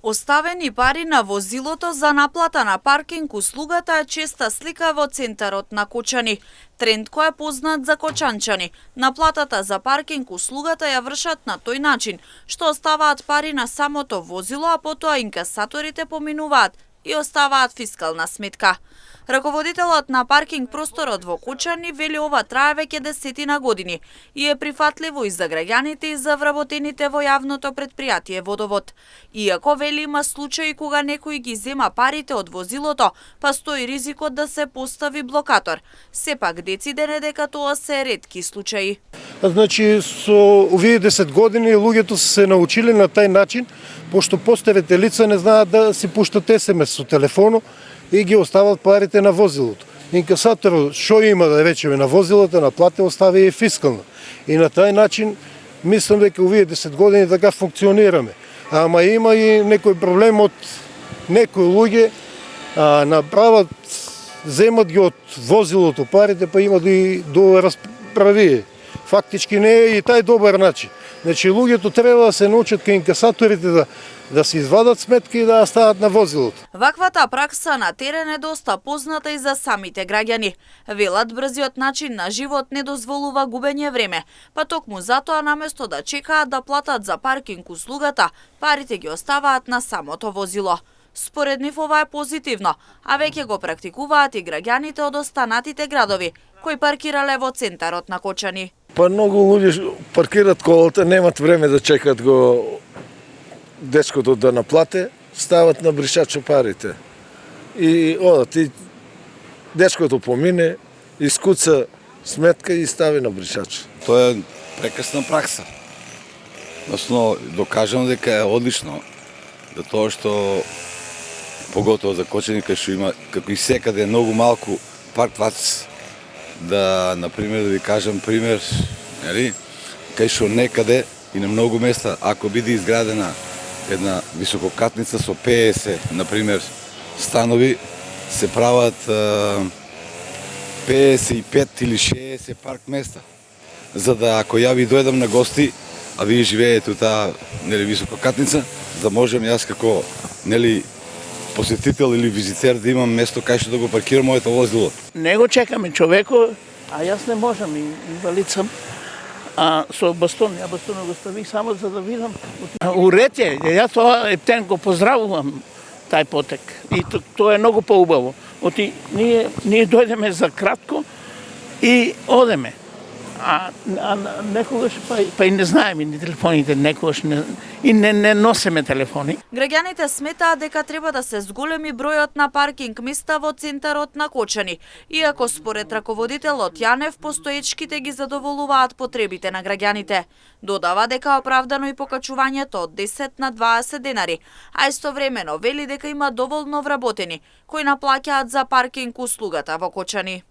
Оставени пари на возилото за наплата на паркинг услугата е честа слика во центарот на Кочани. Тренд кој е познат за кочанчани. Наплатата за паркинг услугата ја вршат на тој начин, што оставаат пари на самото возило, а потоа инкасаторите поминуваат и оставаат фискална сметка. Раководителот на паркинг просторот во Кочани вели ова трае веќе десетина години и е прифатливо и за граѓаните и за вработените во јавното предпријатие Водовод. Иако вели има случаи кога некој ги зема парите од возилото, па стои ризикот да се постави блокатор. Сепак дециден е дека тоа се ретки случаи. Значи, со овие 10 години луѓето се научиле на тај начин, пошто постарите лица не знаат да си пуштат СМС со телефоно и ги остават парите на возилото. Инкасаторот што има да речеме на возилото, на плата остави и фискална. И на тај начин мислам дека овие 10 години така функционираме. Ама има и некој проблем од некои луѓе направат, земат ги од возилото парите, па има до расправие. Фактички не е и тај добар начин. Значи луѓето треба да се научат кај инкасаторите да се извадат сметки и да ја стават на возилото. Ваквата пракса на терен е доста позната и за самите граѓани. Велат брзиот начин на живот не дозволува губење време, па токму затоа наместо да чекаат да платат за паркинг услугата, парите ги оставаат на самото возило. Според нив ова е позитивно, а веќе го практикуваат и граѓаните од останатите градови, кои паркирале во центарот на Кочани. Па многу луѓе паркират колата, немат време да чекат го дечкото да наплате, стават на бришачо парите. И одат и дечкото помине, искуца сметка и стави на бришачо. Тоа е прекрасна пракса. Односно, докажано дека е одлично. За тоа што поготово за Кочани, кај што има, како и секаде, многу малку паркплац, да, например, да ви кажам пример, нели, кај што некаде и на многу места, ако биде изградена една висококатница со 50, например, станови, се прават 55 или 60 парк места. За да, ако ја ви дојдам на гости, а вие живеете у таа, нели, висококатница, да можем јас како, нели, посетител или визитер да имам место кај што да го паркирам моето возило. Не го чекаме човеко, а јас не можам, инвалид сам. Со бастон, ја бастонот го ставих само за да видам. Уред е, ја тоа ептен го поздравувам тај потек. И тоа е многу поубаво. Оти ние дојдеме за кратко и одеме. А некогаш па и не знаеме ни телефоните, некогаш не носиме телефони. Граѓаните сметаат дека треба да се зголеми бројот на паркинг места во центарот на Кочани, иако според раководителот Јанев постоечките ги задоволуваат потребите на граѓаните. Додава дека оправдано и покачувањето од 10 на 20 денари, а истовремено вели дека има доволно вработени кои наплаќаат за паркинг услугата во Кочани.